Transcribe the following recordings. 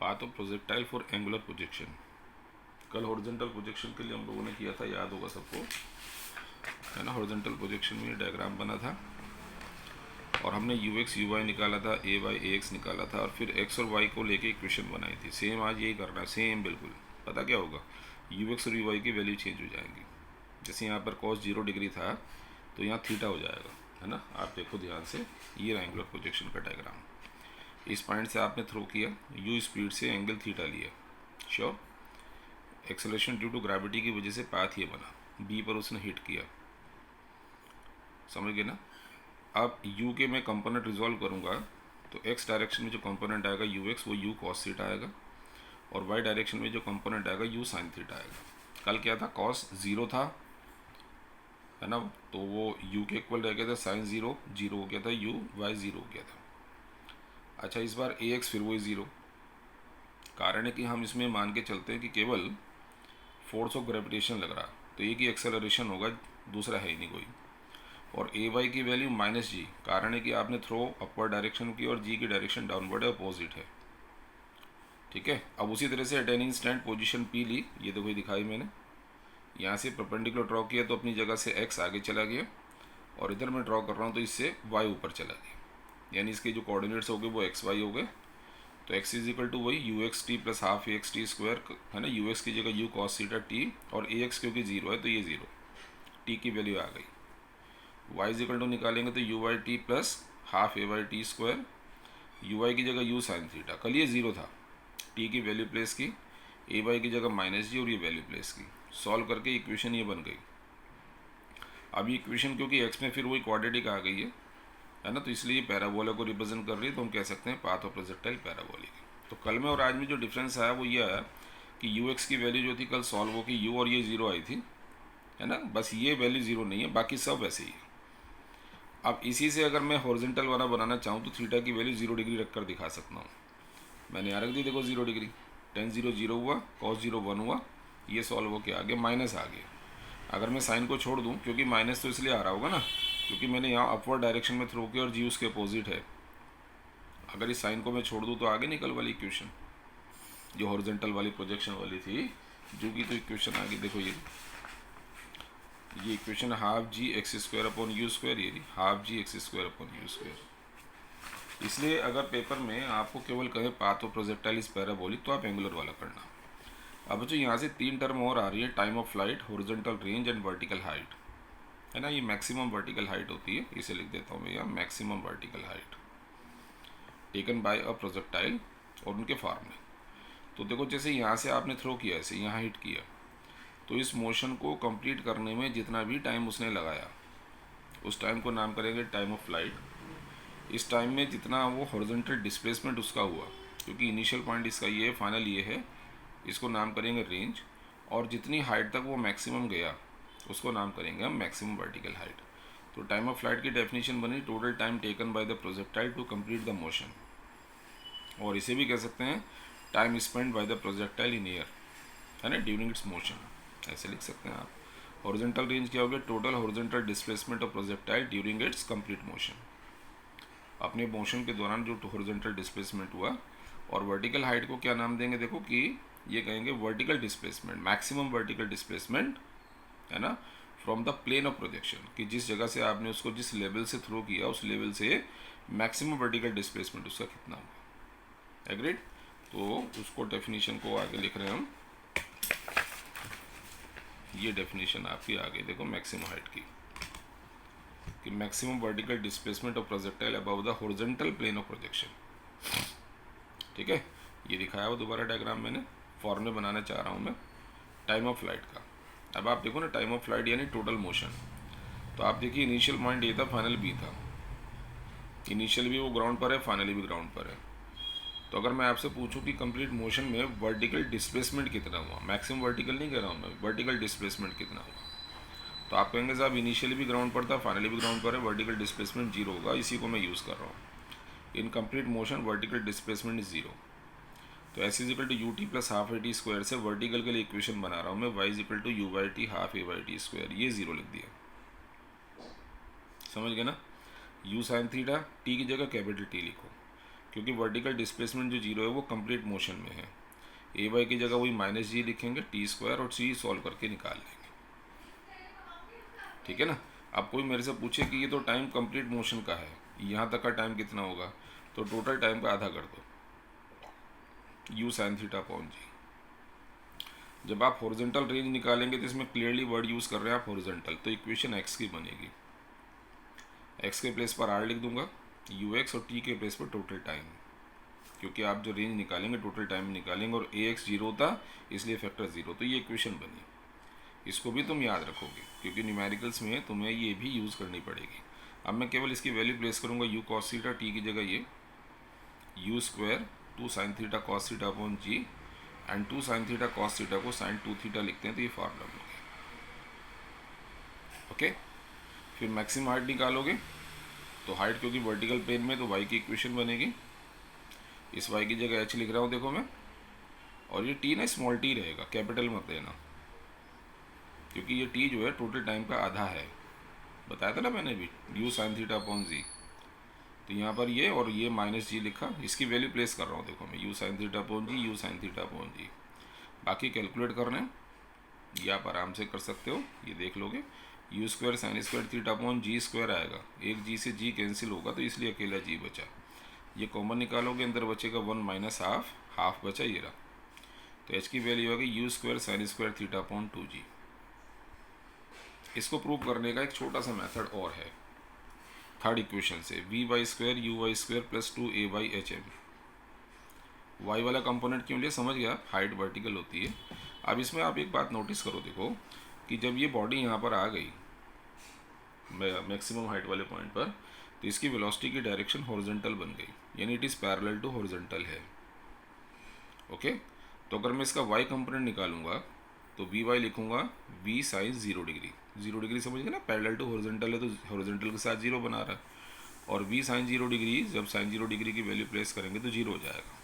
Path of projectile for angular projection. कल horizontal projection के लिए हम लोगों ने किया था, याद होगा सबको, है ना। हॉरिजॉन्टल प्रोजेक्शन में डायग्राम बना था और हमने यू एक्स यू वाई निकाला था, ए वाई ए एक्स निकाला था, और फिर एक्स और वाई को लेके इक्वेशन बनाई थी। सेम आज यही करना है, सेम बिल्कुल। पता क्या होगा, यू एक्स और यू वाई की वैल्यू चेंज हो जाएंगी। जैसे यहाँ पर cos 0 डिग्री था तो यहाँ थीटा हो जाएगा, है ना। आप देखो ध्यान से, ये एंगुलर प्रोजेक्शन का डायग्राम। इस पॉइंट से आपने थ्रो किया, यू स्पीड से एंगल थीटा लिया, sure. Acceleration due to gravity की वजह से पाथ ये बना, बी पर उसने हिट किया, समझ गए ना। अब u के मैं कंपोनेंट रिजॉल्व करूँगा तो x डायरेक्शन में जो कंपोनेंट आएगा यू एक्स वो u cos थीटा आएगा, और y डायरेक्शन में जो कंपोनेंट आएगा u sin थीटा आएगा। कल क्या था, cos 0 था, है ना, तो वो u के इक्वल रह गया था, sin 0 0 हो गया था, u y 0 हो गया था। अच्छा, इस बार ax फिर वही 0। कारण है कि हम इसमें मान के चलते हैं कि केवल फोर्स ऑफ ग्रेविटेशन लग रहा, तो एक ही एक्सेलरेशन होगा, दूसरा है ही नहीं कोई। और ए वाई की वैल्यू माइनस जी, कारण है कि आपने थ्रो अपवर्ड डायरेक्शन की और जी की डायरेक्शन डाउनवर्ड है, अपोजिट है, ठीक है। अब उसी तरह से अटेनिंग स्टैंड पोजीशन पी ली, ये देखो दिखाई मैंने, यहाँ से परपेंडिकुलर ड्रॉ किया तो अपनी जगह से एक्स आगे चला गया, और इधर मैं ड्रॉ कर रहा हूँ तो इससे वाई ऊपर चला गया, यानी इसके जो कोऑर्डिनेट्स हो गए वो एक्स वाई हो गए। तो एक्स इज इक्वल टू वही you x T plus half A x T square, है ना। यू एक्स की जगह यू कॉस थीटा टी, और ए एक्स क्योंकि जीरो है तो ये जीरो, टी की वैल्यू आ गई। वाई इज इक्वल टू निकालेंगे तो u Y t plus half ए Y T square, u y की जगह यू साइन थीटा, कल ये जीरो था, टी की वैल्यू प्लेस की, ए वाई की जगह माइनस जी और ये वैल्यू प्लेस की, सॉल्व करके इक्वेशन ये बन गई। अब ये इक्वेशन क्योंकि एक्स में फिर वही क्वाड्रेटिक आ गई है ना, तो इसलिए पैराबोला को रिप्रेजेंट कर रही है, तो हम कह सकते हैं पाथ ऑफ प्रोजेक्टाइल पैराबोलिक। तो कल में और आज में जो डिफरेंस आया वो ये आया कि यू एक्स की वैल्यू जो थी कल सॉल्व हो की यू और ये जीरो आई थी, है ना, बस ये वैल्यू जीरो नहीं है, बाकी सब वैसे ही है। अब इसी से अगर मैं हॉरिजॉन्टल वाला बनाना चाहूँ तो थीटा की वैल्यू 0 डिग्री रख कर दिखा सकता हूँ। मैंने यहाँ रख दी, देखो 0 डिग्री, tan 0 0 हुआ, cos 0 1 हुआ, ये सॉल्व हो के आगे माइनस आ गया। अगर मैं साइन को छोड़ दूँ, क्योंकि माइनस तो इसलिए आ रहा होगा ना क्योंकि मैंने यहाँ अपवर्ड डायरेक्शन में थ्रो किया और जी उसके अपोजिट है। अगर इस साइन को मैं छोड़ दूँ तो आगे निकल वाली इक्वेशन जो हॉरिजॉन्टल वाली प्रोजेक्शन वाली थी, जो की तो इक्वेशन आ गई, देखो ये equation half G X square upon U square, ये half G X square upon U square. इसलिए अगर पेपर में आपको केवल कहे path of projectile is parabolic तो आप एंगुलर वाला करना। अब जो यहाँ से 3 टर्म और आ रही है, time of flight, horizontal range and vertical height, है ना। ये मैक्सिमम वर्टिकल हाइट होती है, इसे लिख देता हूँ मैं यहाँ, maximum vertical height taken by a projectile और उनके फॉर्मूले। तो देखो जैसे यहाँ से आपने थ्रो किया, ऐसे यहाँ हिट किया, तो इस मोशन को कंप्लीट करने में जितना भी टाइम उसने लगाया उस टाइम को नाम करेंगे टाइम ऑफ फ्लाइट। इस टाइम में जितना वो हॉरिजॉन्टल डिस्प्लेसमेंट उसका हुआ, क्योंकि इनिशियल पॉइंट इसका ये है, फाइनल ये है, इसको नाम करेंगे रेंज, और जितनी हाइट तक वो मैक्सिमम गया उसको नाम करेंगे हम मैक्सिमम वर्टिकल हाइट। तो टाइम ऑफ फ्लाइट की डेफिनेशन बनी total time taken by the projectile to complete the motion, और इसे भी कह सकते हैं time spend by the projectile in air, है ना, ड्यूरिंग इट्स मोशन, ऐसे लिख सकते हैं आप। हॉरिजॉन्टल रेंज क्या हो गया, total horizontal displacement of projectile during its complete motion, अपने मोशन के दौरान जो हॉरिजॉन्टल डिस्प्लेसमेंट हुआ। और वर्टिकल हाइट को क्या नाम देंगे, देखो कि ये कहेंगे vertical displacement, maximum vertical displacement, है ना, from the plane of projection, कि जिस जगह से आपने उसको जिस लेवल से थ्रो किया उस लेवल से मैक्सिमम वर्टिकल डिस्प्लेसमेंट उसका कितना हुआ। एग्रीड। तो उसको डेफिनेशन को आगे लिख रहे हैं हम, ये डेफिनेशन आपकी आगे देखो मैक्सिमम हाइट की, कि maximum vertical displacement of projectile above the horizontal plane of projection, ठीक है। ये दिखाया हुआ दोबारा डायग्राम मैंने, फॉर्मूले बनाना चाह रहा हूँ मैं टाइम ऑफ फ्लाइट का। अब आप देखो ना, टाइम ऑफ फ्लाइट यानी टोटल मोशन, तो आप देखिए इनिशियल पॉइंट ए था, फाइनल बी था, इनिशियल भी वो ग्राउंड पर है, फाइनली भी ग्राउंड पर है। तो अगर मैं आपसे पूछूं कि कंप्लीट मोशन में वर्टिकल डिस्प्लेसमेंट कितना हुआ, मैक्सिमम वर्टिकल नहीं कह रहा हूँ मैं, वर्टिकल डिस्प्लेसमेंट कितना हुआ, तो आप कहेंगे साहब इनिशियली भी ग्राउंड पर था, फाइनली भी ग्राउंड पर है, वर्टिकल डिस्प्लेसमेंट जीरो होगा, इसी को मैं यूज़ कर रहा हूँ। In complete motion vertical displacement is zero. तो S is equal to U T plus half A T square से वर्टिकल के लिए इक्वेशन बना रहा हूँ मैं, Y is equal to U Y T half A Y T square, ये zero लिख दिया, समझ गए ना। यू साइन थीटा, टी की जगह कैपिटल टी लिखो, क्योंकि वर्टिकल डिस्प्लेसमेंट जो जीरो है वो कंप्लीट मोशन में है। ए वाई की जगह वही माइनस जी लिखेंगे, टी स्क्वायर, और सी सॉल्व करके निकाल लेंगे, ठीक है ना। अब कोई मेरे से पूछे कि ये तो टाइम कंप्लीट मोशन का है, यहाँ तक का टाइम कितना होगा, तो टोटल टाइम का आधा कर दो, यू साइन थीटा अपॉन जी। जब आप हॉरिजॉन्टल रेंज निकालेंगे तो इसमें क्लियरली वर्ड यूज़ कर रहे हैं आप हॉरिजॉन्टल, तो इक्वेशन एक्स की बनेगी। एक्स के प्लेस पर आर लिख दूंगा, यू एक्स, और टी के प्लेस पर टोटल टाइम, क्योंकि आप जो रेंज निकालेंगे टोटल टाइम निकालेंगे, और ए एक्स जीरो था इसलिए फैक्टर ज़ीरो, तो ये इक्वेशन बनी। इसको भी तुम याद रखोगे क्योंकि न्यूमेरिकल्स में तुम्हें ये भी यूज़ करनी पड़ेगी। अब मैं केवल इसकी वैल्यू प्लेस करूँगा, यू कॉस थीटा, टी की जगह ये u square 2 sine theta cos theta upon g, and 2 sine theta cos theta को साइन 2 थीटा लिखते हैं, तो ये फार्मूला बन गया। ओके, फिर मैक्सिमम हाइट निकालोगे, तो हाइट क्योंकि वर्टिकल प्लेन में, तो वाई की इक्वेशन बनेगी। इस वाई की जगह एच लिख रहा हूँ देखो मैं, और ये टी ना स्मॉल टी रहेगा, कैपिटल मत देना, क्योंकि ये टी जो है टोटल टाइम का आधा है, बताया था ना मैंने भी, यू साइन थीटा अपॉन जी। तो यहाँ पर ये और ये माइनस जी लिखा, इसकी वैल्यू प्लेस कर रहा हूँ देखो मैं, U sine theta upon G, U sine theta upon G. बाकी कैलकुलेट करने ये आप आराम से कर सकते हो, ये देख लोगे। You square sine square theta upon ji square आएगा, एक जी से जी कैंसिल होगा तो इसलिए अकेला जी बचा। ये कॉमन निकालोगे, अंदर बचेगा 1 माइनस हाफ, हाफ बचा ये रहा। तो एच की वैल्यू होगी you square sine square theta upon 2g। इसको प्रूव करने का एक छोटा सा मेथड और है, थर्ड इक्वेशन से, v y square u y square plus 2ay h m. Y वाला कंपोनेंट क्यों लिया समझ गया, हाइट वर्टिकल होती है। अब इसमें आप एक बात नोटिस करो, देखो कि जब ये बॉडी यहाँ पर आ गई मैक्सिमम हाइट वाले पॉइंट पर, तो इसकी वेलोसिटी की डायरेक्शन हॉरिजॉन्टल बन गई, यानी it is parallel to horizontal है। ओके, तो अगर मैं इसका वाई कंपोनेंट निकालूंगा तो वी वाई लिखूंगा वी साइन 0 डिग्री, 0 डिग्री समझ गए ना, पैरेलल टू हॉरिजॉन्टल है तो हॉरिजॉन्टल के साथ 0 बना रहा है, और वी साइन 0 डिग्री, जब साइन 0 डिग्री की वैल्यू प्लेस करेंगे तो 0 हो जाएगा,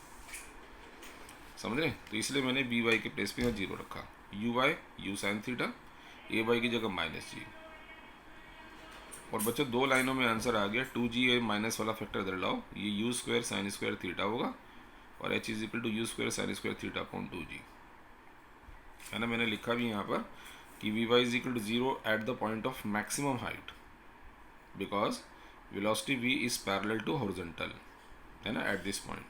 समझ रहे। तो इसलिए मैंने वी वाई के प्लेस पे यहाँ 0 रखा, u y u sine theta, a y की जगह माइनस जी। और बच्चों 2 लाइनों में आंसर आ गया, 2g माइनस वाला फैक्टर इधर लाओ, ये u square sine square theta होगा, और h is equal to u square sine square theta upon 2g, है ना। मैंने लिखा भी यहाँ पर कि v y is equal to 0 at the point of maximum height, because velocity v is parallel to horizontal, है ना, एट दिस पॉइंट।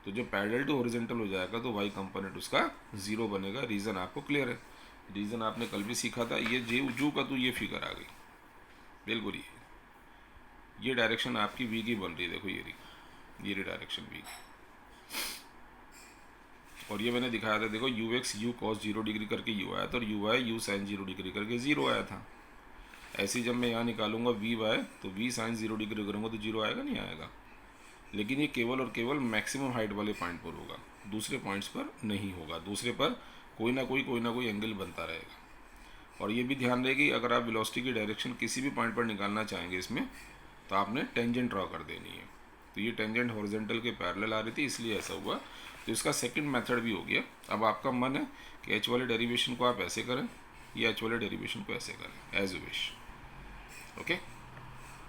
तो जब पैरेलल टू हॉरिजॉन्टल हो जाएगा तो y कंपोनेंट उसका 0 बनेगा। रीज़न आपको क्लियर है, रीज़न आपने कल भी सीखा था, ये जू का तो ये फिगर आ गई बिल्कुल, ये डायरेक्शन आपकी v की बन रही है, देखो ये डायरेक्शन v की। और ये मैंने दिखाया था, देखो u x u cos 0 degree करके यू आया था, और u y u sine 0 degree करके 0 आया था। ऐसे ही जब मैं यहाँ निकालूंगा वी वाई, तो वी साइन 0 डिग्री करूँगा तो 0 आएगा नहीं आएगा, लेकिन ये केवल और केवल मैक्सिमम हाइट वाले पॉइंट पर होगा, दूसरे पॉइंट्स पर नहीं होगा। दूसरे पर कोई ना कोई एंगल बनता रहेगा। और ये भी ध्यान रहे कि अगर आप वेलोसिटी की डायरेक्शन किसी भी पॉइंट पर निकालना चाहेंगे इसमें, तो आपने टेंजेंट ड्रॉ कर देनी है। तो ये टेंजेंट हॉरिजॉन्टल के पैरेलल आ रही थी, इसलिए ऐसा हुआ। तो इसका सेकंड मेथड भी हो गया। अब आपका मन है कि एच वाले डेरिवेशन को आप ऐसे करें या एच वाले डेरिवेशन को ऐसे करें, एज यू विश। ओके।